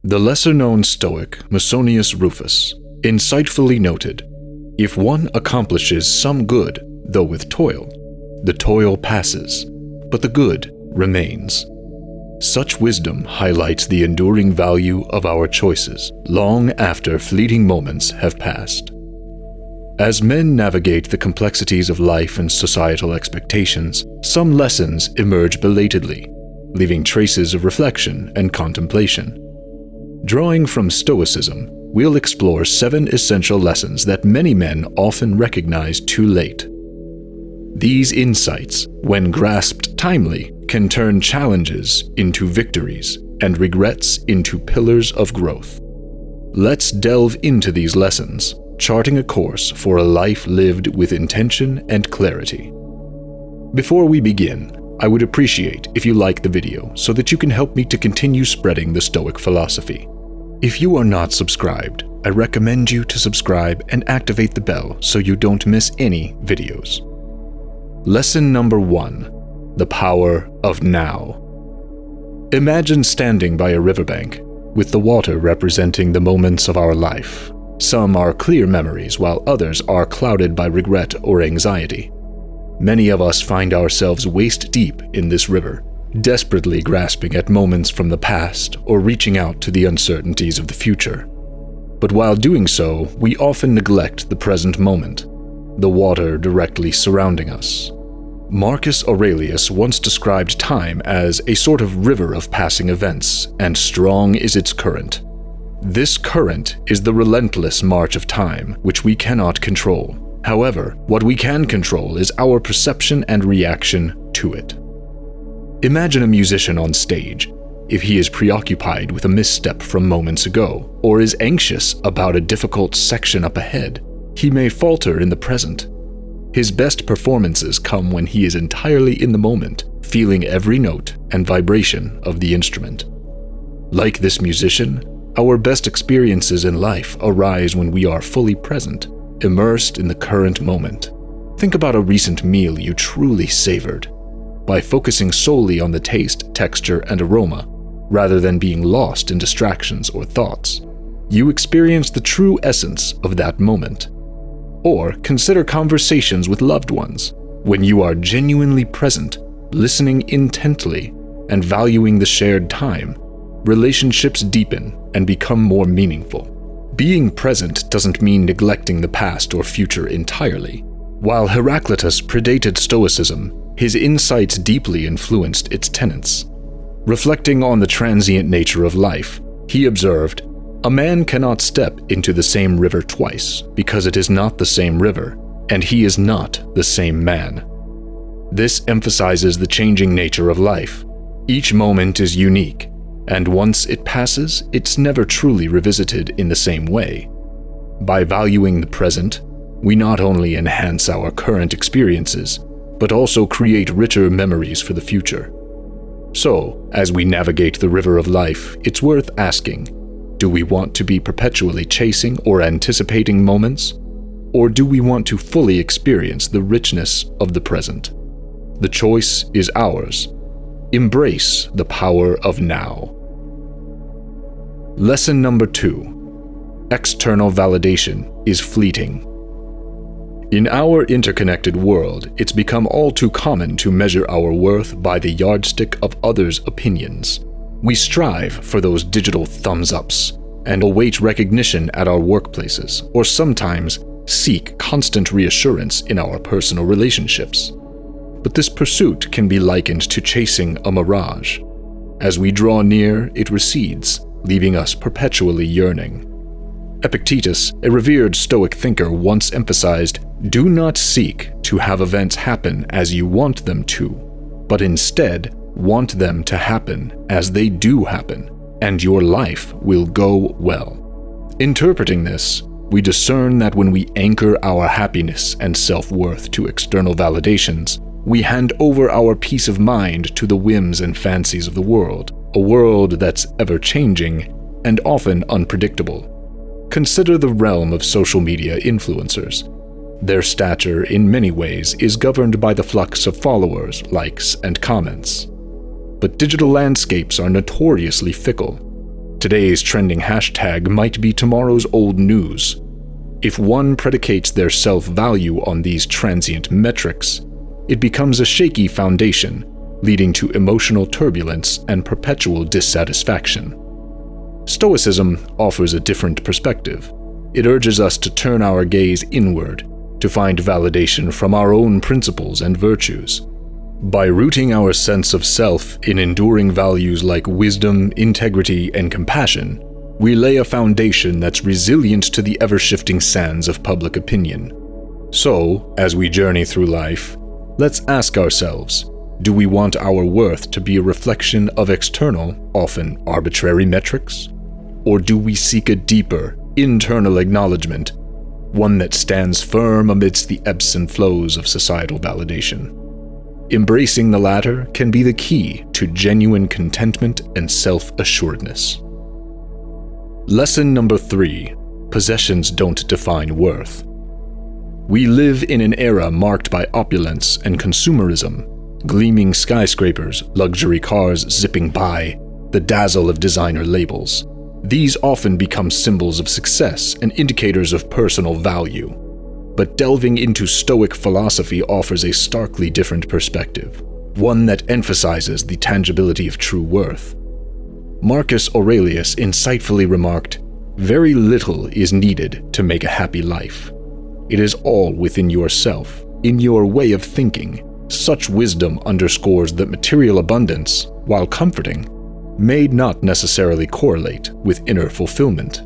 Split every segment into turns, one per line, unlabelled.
The lesser-known Stoic Musonius Rufus insightfully noted, "If one accomplishes some good, though with toil, the toil passes, but the good remains." Such wisdom highlights the enduring value of our choices long after fleeting moments have passed. As men navigate the complexities of life and societal expectations, some lessons emerge belatedly, leaving traces of reflection and contemplation. Drawing from Stoicism, we'll explore 7 essential lessons that many men often recognize too late. These insights, when grasped timely, can turn challenges into victories and regrets into pillars of growth. Let's delve into these lessons, charting a course for a life lived with intention and clarity. Before we begin, I would appreciate if you like the video so that you can help me to continue spreading the Stoic philosophy. If you are not subscribed, I recommend you to subscribe and activate the bell so you don't miss any videos. Lesson number 1. The power of now. Imagine standing by a riverbank, with the water representing the moments of our life. Some are clear memories, while others are clouded by regret or anxiety. Many of us find ourselves waist-deep in this river, desperately grasping at moments from the past or reaching out to the uncertainties of the future. But while doing so, we often neglect the present moment, the water directly surrounding us. Marcus Aurelius once described time as a sort of river of passing events, and strong is its current. This current is the relentless march of time, which we cannot control. However, what we can control is our perception and reaction to it. Imagine a musician on stage. If he is preoccupied with a misstep from moments ago, or is anxious about a difficult section up ahead, he may falter in the present. His best performances come when he is entirely in the moment, feeling every note and vibration of the instrument. Like this musician, our best experiences in life arise when we are fully present, immersed in the current moment. Think about a recent meal you truly savored. By focusing solely on the taste, texture, and aroma, rather than being lost in distractions or thoughts, you experience the true essence of that moment. Or consider conversations with loved ones. When you are genuinely present, listening intently, and valuing the shared time, relationships deepen and become more meaningful. Being present doesn't mean neglecting the past or future entirely. While Heraclitus predated Stoicism, his insights deeply influenced its tenets. Reflecting on the transient nature of life, he observed, "A man cannot step into the same river twice, because it is not the same river, and he is not the same man." This emphasizes the changing nature of life. Each moment is unique, and once it passes, it's never truly revisited in the same way. By valuing the present, we not only enhance our current experiences, but also create richer memories for the future. So, as we navigate the river of life, it's worth asking, do we want to be perpetually chasing or anticipating moments? Or do we want to fully experience the richness of the present? The choice is ours. Embrace the power of now. Lesson number 2. External validation is fleeting. In our interconnected world, it's become all too common to measure our worth by the yardstick of others' opinions. We strive for those digital thumbs-ups and await recognition at our workplaces, or sometimes seek constant reassurance in our personal relationships. But this pursuit can be likened to chasing a mirage. As we draw near, it recedes, leaving us perpetually yearning. Epictetus, a revered Stoic thinker, once emphasized, "Do not seek to have events happen as you want them to, but instead want them to happen as they do happen, and your life will go well." Interpreting this, we discern that when we anchor our happiness and self-worth to external validations, we hand over our peace of mind to the whims and fancies of the world, a world that's ever-changing and often unpredictable. Consider the realm of social media influencers. Their stature, in many ways, is governed by the flux of followers, likes, and comments. But digital landscapes are notoriously fickle. Today's trending hashtag might be tomorrow's old news. If one predicates their self-value on these transient metrics, it becomes a shaky foundation, leading to emotional turbulence and perpetual dissatisfaction. Stoicism offers a different perspective. It urges us to turn our gaze inward, to find validation from our own principles and virtues. By rooting our sense of self in enduring values like wisdom, integrity, and compassion, we lay a foundation that's resilient to the ever-shifting sands of public opinion. So, as we journey through life, let's ask ourselves, do we want our worth to be a reflection of external, often arbitrary metrics? Or do we seek a deeper, internal acknowledgement, one that stands firm amidst the ebbs and flows of societal validation? Embracing the latter can be the key to genuine contentment and self-assuredness. Lesson number 3: possessions don't define worth. We live in an era marked by opulence and consumerism, gleaming skyscrapers, luxury cars zipping by, the dazzle of designer labels. These often become symbols of success and indicators of personal value. But delving into Stoic philosophy offers a starkly different perspective, one that emphasizes the tangibility of true worth. Marcus Aurelius insightfully remarked, "Very little is needed to make a happy life. It is all within yourself, in your way of thinking." Such wisdom underscores that material abundance, while comforting, may not necessarily correlate with inner fulfillment.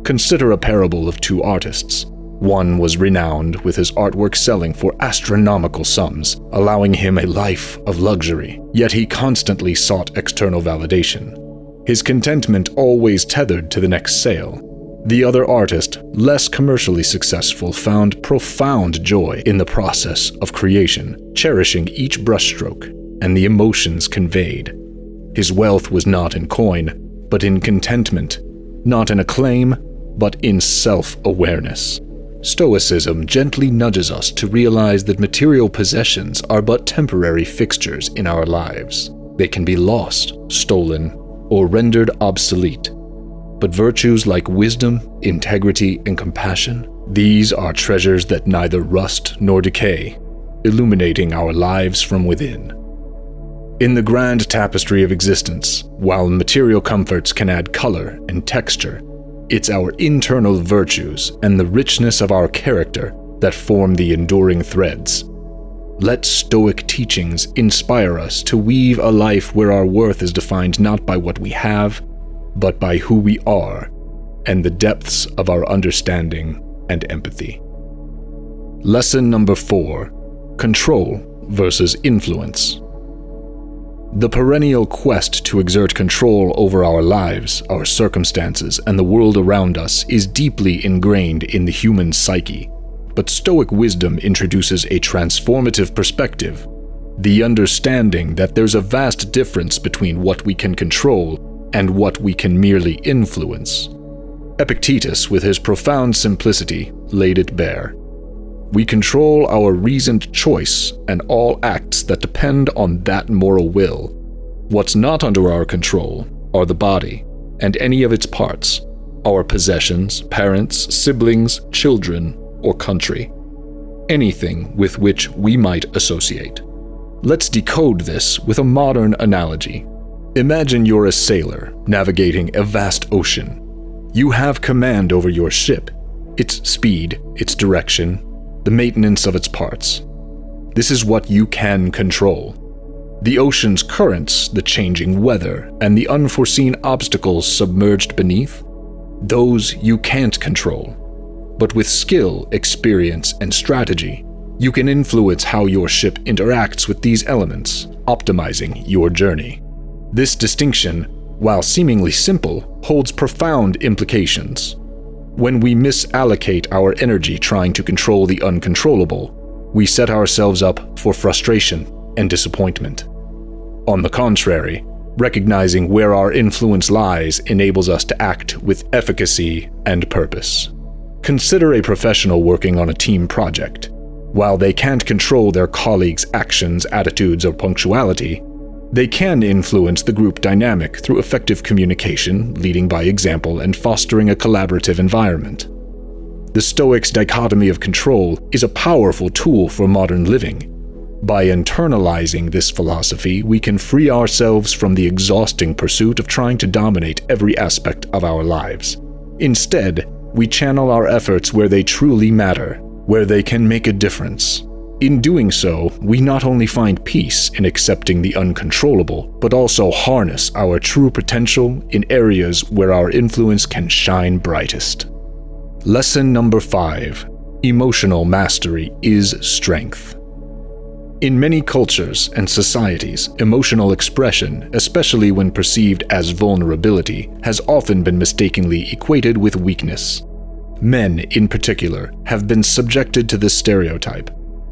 Consider a parable of two artists. One was renowned, with his artwork selling for astronomical sums, allowing him a life of luxury, yet he constantly sought external validation. His contentment always tethered to the next sale. The other artist, less commercially successful, found profound joy in the process of creation, cherishing each brushstroke and the emotions conveyed. His wealth was not in coin, but in contentment, not in acclaim, but in self-awareness. Stoicism gently nudges us to realize that material possessions are but temporary fixtures in our lives. They can be lost, stolen, or rendered obsolete. But virtues like wisdom, integrity, and compassion, these are treasures that neither rust nor decay, illuminating our lives from within. In the grand tapestry of existence, while material comforts can add color and texture, it's our internal virtues and the richness of our character that form the enduring threads. Let Stoic teachings inspire us to weave a life where our worth is defined not by what we have, but by who we are and the depths of our understanding and empathy. Lesson number 4: control versus influence. The perennial quest to exert control over our lives, our circumstances, and the world around us is deeply ingrained in the human psyche. But Stoic wisdom introduces a transformative perspective, the understanding that there's a vast difference between what we can control and what we can merely influence. Epictetus, with his profound simplicity, laid it bare. We control our reasoned choice and all acts that depend on that moral will. What's not under our control are the body and any of its parts, our possessions, parents, siblings, children, or country. Anything with which we might associate. Let's decode this with a modern analogy. Imagine you're a sailor navigating a vast ocean. You have command over your ship, its speed, its direction, the maintenance of its parts. This is what you can control. The ocean's currents, the changing weather, and the unforeseen obstacles submerged beneath, those you can't control. But with skill, experience, and strategy, you can influence how your ship interacts with these elements, optimizing your journey. This distinction, while seemingly simple, holds profound implications. When we misallocate our energy trying to control the uncontrollable, we set ourselves up for frustration and disappointment. On the contrary, recognizing where our influence lies enables us to act with efficacy and purpose. Consider a professional working on a team project. While they can't control their colleagues' actions, attitudes, or punctuality, They can influence the group dynamic through effective communication, leading by example, and fostering a collaborative environment. The Stoics' dichotomy of control is a powerful tool for modern living. By internalizing this philosophy, we can free ourselves from the exhausting pursuit of trying to dominate every aspect of our lives. Instead, we channel our efforts where they truly matter, where they can make a difference. In doing so, we not only find peace in accepting the uncontrollable, but also harness our true potential in areas where our influence can shine brightest. Lesson number 5. Emotional mastery is strength. In many cultures and societies, emotional expression, especially when perceived as vulnerability, has often been mistakenly equated with weakness. Men, in particular, have been subjected to this stereotype,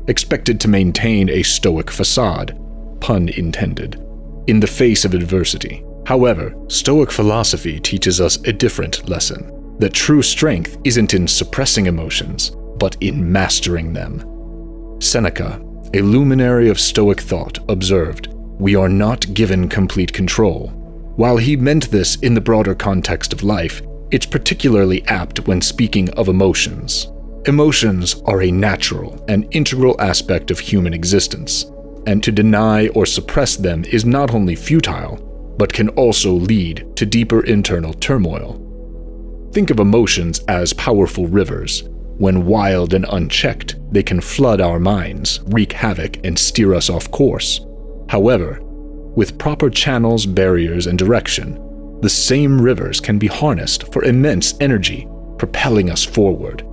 expected to maintain a stoic facade, pun intended, in the face of adversity. However, Stoic philosophy teaches us a different lesson, that true strength isn't in suppressing emotions, but in mastering them. Seneca, a luminary of Stoic thought, observed, "We are not given complete control." While he meant this in the broader context of life, it's particularly apt when speaking of emotions. Emotions are a natural and integral aspect of human existence, and to deny or suppress them is not only futile, but can also lead to deeper internal turmoil. Think of emotions as powerful rivers. When wild and unchecked, they can flood our minds, wreak havoc, and steer us off course. However, with proper channels, barriers, and direction, the same rivers can be harnessed for immense energy, propelling us forward.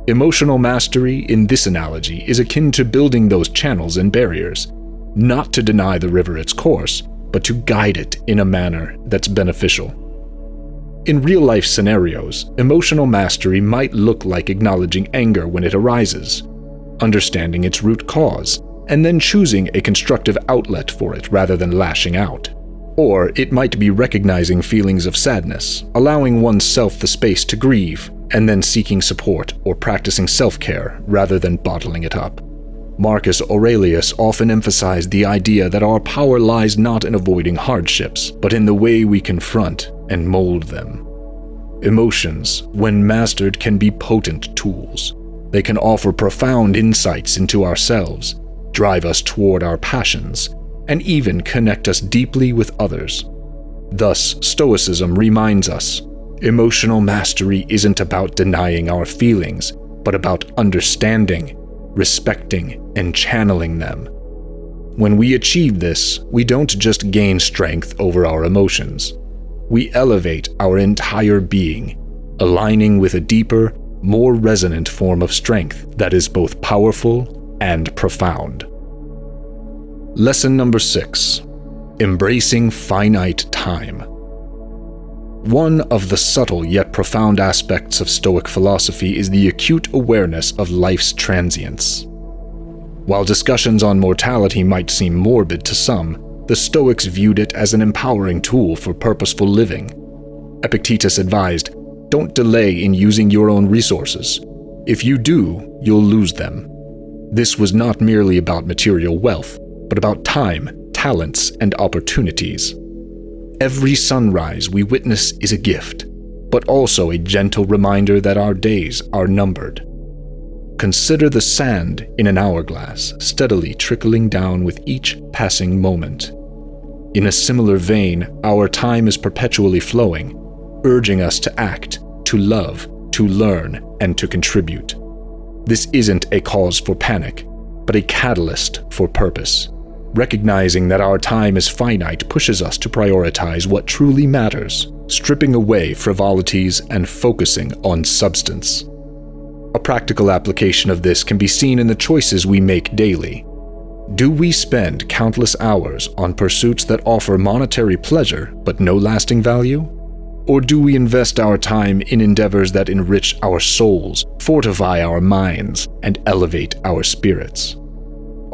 Emotional mastery, in this analogy, is akin to building those channels and barriers, not to deny the river its course, but to guide it in a manner that's beneficial. In real-life scenarios, emotional mastery might look like acknowledging anger when it arises, understanding its root cause, and then choosing a constructive outlet for it rather than lashing out. Or it might be recognizing feelings of sadness, allowing oneself the space to grieve, and then seeking support or practicing self-care rather than bottling it up. Marcus Aurelius often emphasized the idea that our power lies not in avoiding hardships, but in the way we confront and mold them. Emotions, when mastered, can be potent tools. They can offer profound insights into ourselves, drive us toward our passions, and even connect us deeply with others. Thus, Stoicism reminds us, emotional mastery isn't about denying our feelings, but about understanding, respecting, and channeling them. When we achieve this, we don't just gain strength over our emotions. We elevate our entire being, aligning with a deeper, more resonant form of strength that is both powerful and profound. Lesson number 6. Embracing finite time. One of the subtle yet profound aspects of Stoic philosophy is the acute awareness of life's transience. While discussions on mortality might seem morbid to some, the Stoics viewed it as an empowering tool for purposeful living. Epictetus advised, "Don't delay in using your own resources. If you do, you'll lose them." This was not merely about material wealth, but about time, talents, and opportunities. Every sunrise we witness is a gift, but also a gentle reminder that our days are numbered. Consider the sand in an hourglass steadily trickling down with each passing moment. In a similar vein, our time is perpetually flowing, urging us to act, to love, to learn, and to contribute. This isn't a cause for panic, but a catalyst for purpose. Recognizing that our time is finite pushes us to prioritize what truly matters, stripping away frivolities and focusing on substance. A practical application of this can be seen in the choices we make daily. Do we spend countless hours on pursuits that offer monetary pleasure but no lasting value? Or do we invest our time in endeavors that enrich our souls, fortify our minds, and elevate our spirits?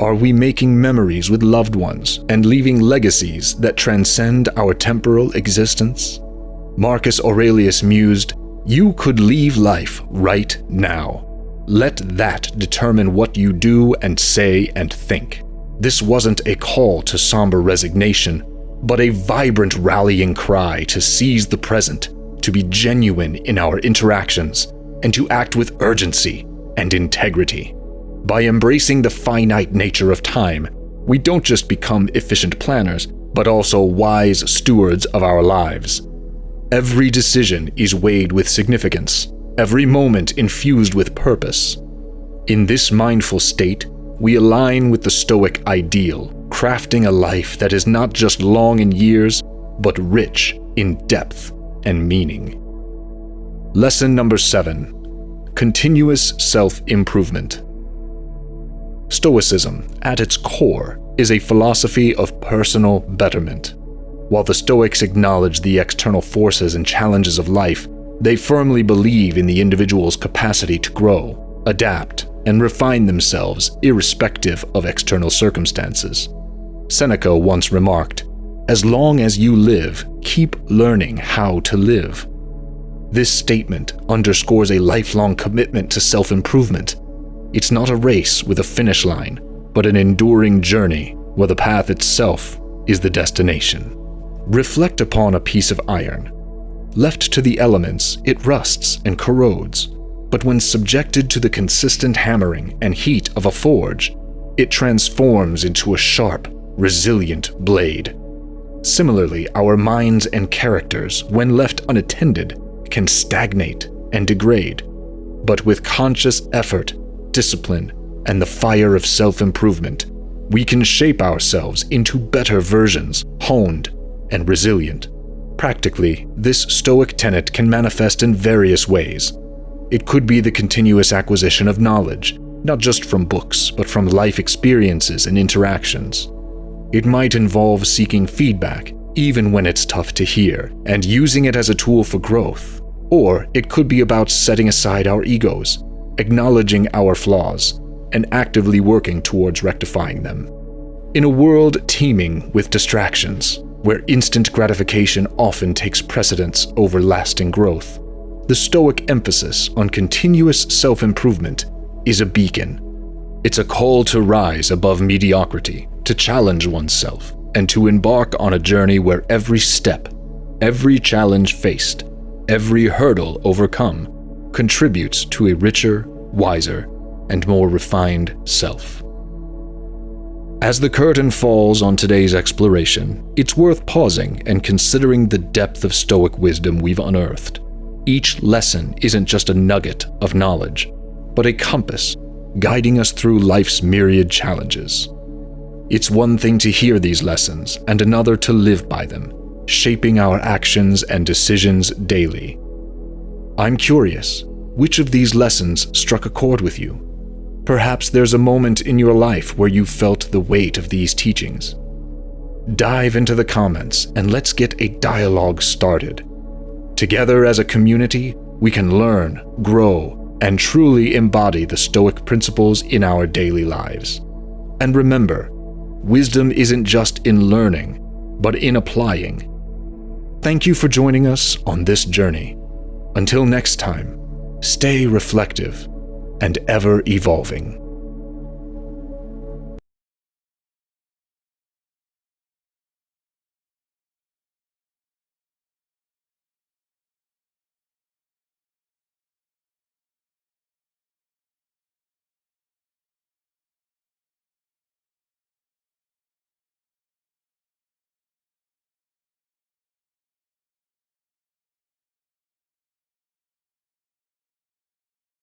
Are we making memories with loved ones and leaving legacies that transcend our temporal existence? Marcus Aurelius mused, "You could leave life right now. Let that determine what you do and say and think." This wasn't a call to somber resignation, but a vibrant rallying cry to seize the present, to be genuine in our interactions, and to act with urgency and integrity. By embracing the finite nature of time, we don't just become efficient planners, but also wise stewards of our lives. Every decision is weighed with significance, every moment infused with purpose. In this mindful state, we align with the Stoic ideal, crafting a life that is not just long in years, but rich in depth and meaning. Lesson number 7: continuous self-improvement. Stoicism, at its core, is a philosophy of personal betterment. While the Stoics acknowledge the external forces and challenges of life, they firmly believe in the individual's capacity to grow, adapt, and refine themselves irrespective of external circumstances. Seneca once remarked, "As long as you live, keep learning how to live." This statement underscores a lifelong commitment to self-improvement. It's not a race with a finish line, but an enduring journey where the path itself is the destination. Reflect upon a piece of iron. Left to the elements, it rusts and corrodes, but when subjected to the consistent hammering and heat of a forge, it transforms into a sharp, resilient blade. Similarly, our minds and characters, when left unattended, can stagnate and degrade. But with conscious effort, discipline, and the fire of self-improvement, we can shape ourselves into better versions, honed and resilient. Practically, this Stoic tenet can manifest in various ways. It could be the continuous acquisition of knowledge, not just from books, but from life experiences and interactions. It might involve seeking feedback, even when it's tough to hear, and using it as a tool for growth. Or it could be about setting aside our egos, acknowledging our flaws, and actively working towards rectifying them. In a world teeming with distractions, where instant gratification often takes precedence over lasting growth, the Stoic emphasis on continuous self-improvement is a beacon. It's a call to rise above mediocrity, to challenge oneself, and to embark on a journey where every step, every challenge faced, every hurdle overcome contributes to a richer, wiser, and more refined self. As the curtain falls on today's exploration, it's worth pausing and considering the depth of Stoic wisdom we've unearthed. Each lesson isn't just a nugget of knowledge, but a compass guiding us through life's myriad challenges. It's one thing to hear these lessons and another to live by them, shaping our actions and decisions daily. I'm curious, which of these lessons struck a chord with you? Perhaps there's a moment in your life where you felt the weight of these teachings. Dive into the comments and let's get a dialogue started. Together as a community, we can learn, grow, and truly embody the Stoic principles in our daily lives. And remember, wisdom isn't just in learning, but in applying. Thank you for joining us on this journey. Until next time, stay reflective and ever evolving.